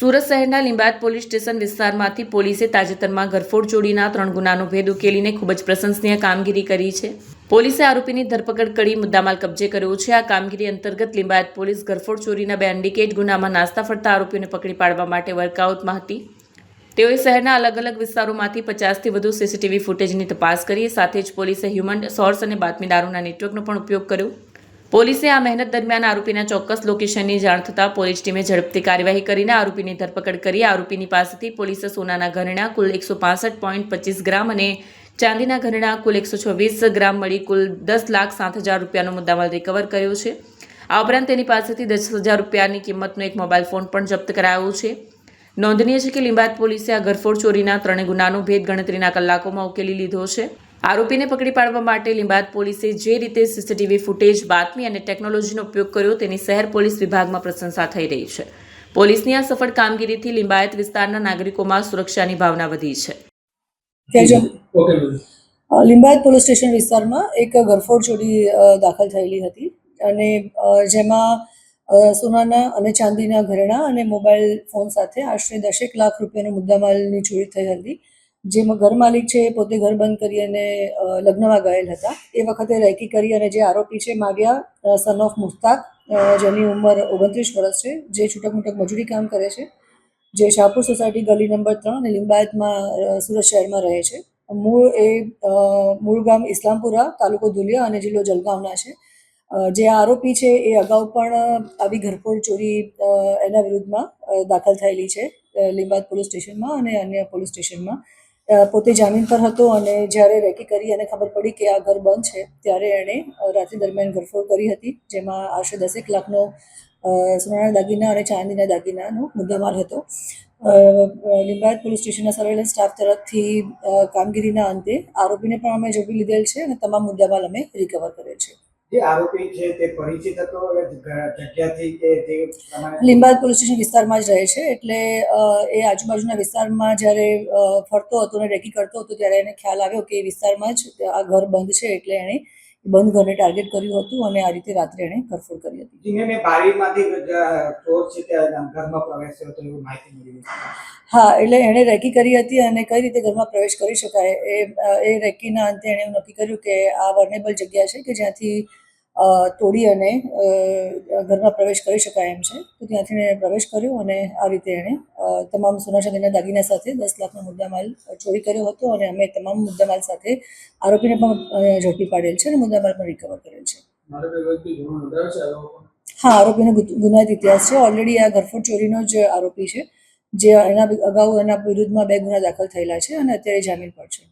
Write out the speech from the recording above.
સુરત શહેરના લીંબાયત police station વિસ્તારમાંથી પોલીસે તાજેતરમાં ઘરફોડ ચોરીના 3 ગુનાનો ભેદ ઉકેલીને ખૂબ જ પ્રશંસનીય કામગીરી કરી છે। પોલીસે આરોપીની ધરપકડ કરી મુદ્દામાલ કબજે કર્યો છે। આ કામગીરી અંતર્ગત લીંબાયત પોલીસ ઘરફોડ ચોરીના 2 સિન્ડિકેટ ગુનામાં નાસ્તા ફરતા આરોપીઓને પકડી પાડવા માટે વર્કઆઉટમાં હતી। તેઓએ શહેરના અલગ અલગ વિસ્તારોમાંથી 50થી વધુ સીસીટીવી ફૂટેજની તપાસ કરી। સાથે જ પોલીસે હ્યુમન સોર્સ અને બાતમીદારોના નેટવર્કનો પણ ઉપયોગ કર્યો। પોલીસે આ મહેનત દરમિયાન આરોપીના ચોક્કસ લોકેશનની જાણ થતાં પોલીસ ટીમે ઝડપથી કાર્યવાહી કરીને આરોપીની ધરપકડ કરી। આરોપીની પાસેથી પોલીસે સોનાના ઘરેણા કુલ 165.25 ગ્રામ અને ચાંદીના ઘરેણા કુલ 126 ગ્રામ મળી કુલ 10,07,000 રૂપિયાનો મુદ્દામાલ રિકવર કર્યો છે। આ ઉપરાંત તેની પાસેથી 10,000 રૂપિયાની કિંમતનો એક મોબાઈલ ફોન પણ જપ્ત કરાયો છે। નોંધનીય છે કે લીંબાયત પોલીસે આ ઘરફોડ ચોરીના 3 ગુનાનો ભેદ ગણતરીના કલાકોમાં ઉકેલી લીધો છે। આરોપીને પકડી પાડવા માટે લીંબાયત પોલીસે જે રીતે સીસીટીવી ફૂટેજ, બાતમી અને ટેકનોલોજીનો ઉપયોગ કર્યો તેની શહેર પોલીસ વિભાગમાં પ્રશંસા થઈ રહી છે। પોલીસની આ સફળ કામગીરીથી લીંબાયત વિસ્તારના નાગરિકોમાં સુરક્ષાની ભાવના વધી છે। લીંબાયત પોલીસ સ્ટેશન વિસ્તારમાં એક ઘરફોડ ચોરી દાખલ થયેલી હતી અને જેમાં સોનાના અને ચાંદીના ઘરેણા અને મોબાઈલ ફોન સાથે આશરે 10 લાખ રૂપિયાનો મુદ્દામાલની ચોરી થઈ હતી। જેમાં ઘર માલિક છે એ પોતે ઘર બંધ કરી અને લગ્નમાં ગયેલ હતા। એ વખતે રેકી કરી અને જે આરોપી છે માગિયા સન ઓફ મુસ્તાક, જેની ઉંમર 29 વર્ષ છે, જે છૂટક મૂટક મજૂરી કામ કરે છે, જે શાહપુર સોસાયટી ગલી નંબર 3 અને લીંબાયતમાં સુરત શહેરમાં રહે છે। મૂળ ગામ ઇસ્લામપુરા, તાલુકો ધુલિયા અને જિલ્લો જલગાંવના છે। જે આરોપી છે એ અગાઉ પણ આવી ઘરફોડ ચોરી એના વિરુદ્ધમાં દાખલ થયેલી છે લીંબાયત પોલીસ સ્ટેશનમાં અને અન્ય પોલીસ સ્ટેશનમાં। પોતે જામીન પર હતો અને જ્યારે રેકી કરી અને ખબર પડી કે આ ઘર બંધ છે ત્યારે એણે રાત્રિ દરમિયાન ઘરફોડ કરી હતી, જેમાં આશરે 10 લાખનો સોનાના દાગીના અને ચાંદીના દાગીનાનો મુદ્દામાલ હતો। લીંબાયત પોલીસ સ્ટેશનના સર્વેલન્સ સ્ટાફ તરફથી કામગીરીના અંતે આરોપીને પણ અમે ઝડપી લીધેલ છે અને તમામ મુદ્દામાલ અમે રિકવર કરેલ છે। જે આરોપી છે તે પરિચિત હતો જગ્યાથી કે જે લીંબાયત પોલીસ સ્ટેશન વિસ્તારમાં જ રહે છે, એટલે એ આજુબાજુના વિસ્તારમાં જ્યારે ફરતો હતો અને રેકી કરતો હતો ત્યારે એને ખ્યાલ આવ્યો કે એ વિસ્તારમાં જ આ ઘર બંધ છે, એટલે એણે બંધ ઘરને ટાર્ગેટ કર્યું હતું અને આ રીતે રાત્રે એણે ઘરફોડ કરી હતી। જીને બારીમાંથી ચોર છે તે ઘરમાં પ્રવેશ્યો હતો એવી માહિતી મળી। હા, એટલે એણે રેકી કરી હતી અને કઈ રીતે ઘરમાં પ્રવેશ કરી શકાય એ રેકીના અંતે એણે એવું નક્કી કર્યું કે આ વર્નેબલ જગ્યા છે કે જ્યાંથી તોડી અને ઘરમાં પ્રવેશ કરી શકાય એમ છે, તો ત્યાંથી એણે પ્રવેશ કર્યો અને આ રીતે એણે તમામ સોના ચાંદીના દાગીના સાથે 10 લાખનો મુદ્દામાલ ચોરી કર્યો હતો અને અમે તમામ મુદ્દામાલ સાથે આરોપીને પણ ઝડપી પાડેલ છે અને મુદ્દામાલ પણ રિકવર કરેલ છે। હા, આરોપીનો ગુનાહિત ઇતિહાસ છે। ઓલરેડી આ ઘરફોડ ચોરીનો જ આરોપી છે, જે એના અગાઉ એના વિરુદ્ધમાં 2 ગુના દાખલ થયેલા છે અને અત્યારે જામીન પર છે।